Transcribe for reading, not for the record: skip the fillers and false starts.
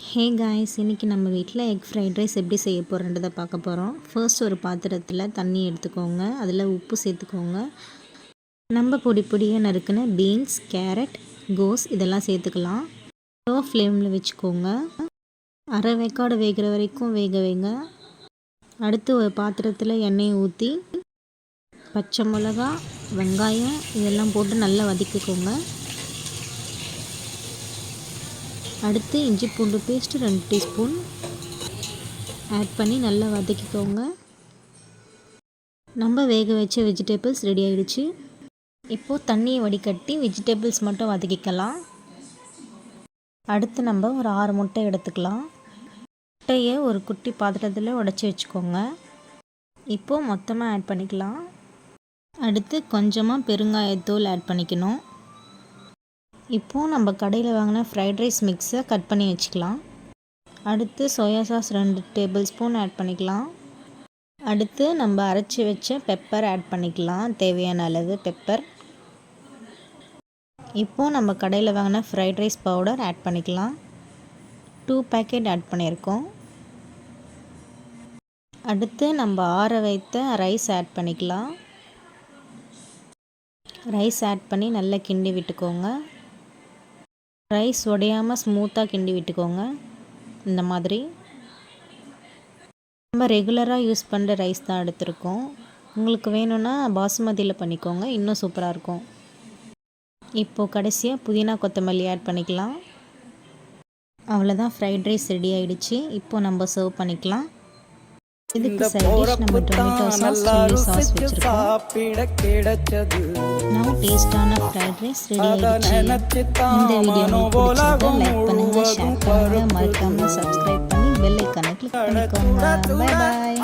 Hey guys, இன்றைக்கி நம்ம வீட்டில் எக் ஃப்ரைட் ரைஸ் எப்படி செய்ய போகிறோன்றதை பார்க்க போகிறோம். ஃபர்ஸ்ட் ஒரு பாத்திரத்தில் தண்ணி எடுத்துக்கோங்க, அதில் உப்பு சேர்த்துக்கோங்க. நம்ம பொடி பொடியாக நறுக்கின பீன்ஸ், கேரட், கோஸ் இதெல்லாம் சேர்த்துக்கலாம். லோ ஃப்ளேமில் வச்சுக்கோங்க. அரை வேக்காடு வேகிற வரைக்கும் வேக வைங்க. அடுத்து ஒரு பாத்திரத்தில் எண்ணெயை ஊற்றி பச்சை மிளகா, வெங்காயம் இதெல்லாம் போட்டு நல்லா வதக்கிக்கோங்க. அடுத்து இஞ்சி பூண்டு பேஸ்ட்டு 2 டீஸ்பூன் ஆட் பண்ணி நல்லா வதக்கிக்கோங்க. நம்ம வேக வச்ச வெஜிடபிள்ஸ் ரெடி ஆகிடுச்சு. இப்போது தண்ணியை வடிகட்டி வெஜிடபிள்ஸ் மட்டும் வதக்கிக்கலாம். அடுத்து நம்ம ஒரு 6 முட்டை எடுத்துக்கலாம். முட்டையை ஒரு குட்டி பாத்திரத்தில் உடச்சி வச்சுக்கோங்க. இப்போது மொத்தமாக ஆட் பண்ணிக்கலாம். அடுத்து கொஞ்சமாக பெருங்காயத்தூள் ஆட் பண்ணிக்கணும். இப்போது நம்ம கடையில் வாங்கின ஃப்ரைட் ரைஸ் மிக்ஸை கட் பண்ணி வச்சுக்கலாம். அடுத்து soya sauce 2 tablespoon add பண்ணிக்கலாம். அடுத்து நம்ம அரைச்சி வச்ச பெப்பர் ஆட் பண்ணிக்கலாம், தேவையான அளவு பெப்பர். இப்போது நம்ம கடையில் வாங்கின ஃப்ரைட் ரைஸ் பவுடர் ஆட் பண்ணிக்கலாம். 2 பேக்கெட் ஆட் பண்ணியிருக்கோம். அடுத்து நம்ம ஆற வைத்த ரைஸ் ஆட் பண்ணிக்கலாம். ரைஸ் ஆட் பண்ணி நல்லா கிண்டி விட்டுக்கோங்க. ரைஸ் உடையாமல் ஸ்மூத்தாக கிண்டி விட்டுக்கோங்க. இந்த மாதிரி நம்ம ரெகுலராக யூஸ் பண்ணுற ரைஸ் தான் எடுத்துருக்கோம். உங்களுக்கு வேணும்னா பாசுமதியில் பண்ணிக்கோங்க, இன்னும் சூப்பராக இருக்கும். இப்போது கடைசியாக புதினா கொத்தமல்லி ஆட் பண்ணிக்கலாம். அவ்வளோதான், ஃப்ரைட் ரைஸ் ரெடி ஆகிடுச்சு. இப்போது நம்ம சர்வ் பண்ணிக்கலாம். இதுக்கு சைட் டிஷ் நம்ம டொமேட்டோ சாஸ், சில்லி சாஸ் வச்சுருக்கோம். நம்ம டேஸ்டான ஃப்ரைட் ரைஸ் ரெடி ஆகிடுச்சு. இந்த வீடியோ உங்களுக்கு பிடிச்சிருந்தா லைக் பண்ணுங்கள், ஷேர் பண்ணுங்கள், மறக்காமல் சப்ஸ்கிரைப் பண்ணி பெல் ஐக்கானை கிளிக் பண்ணிக்கோங்க. Bye bye.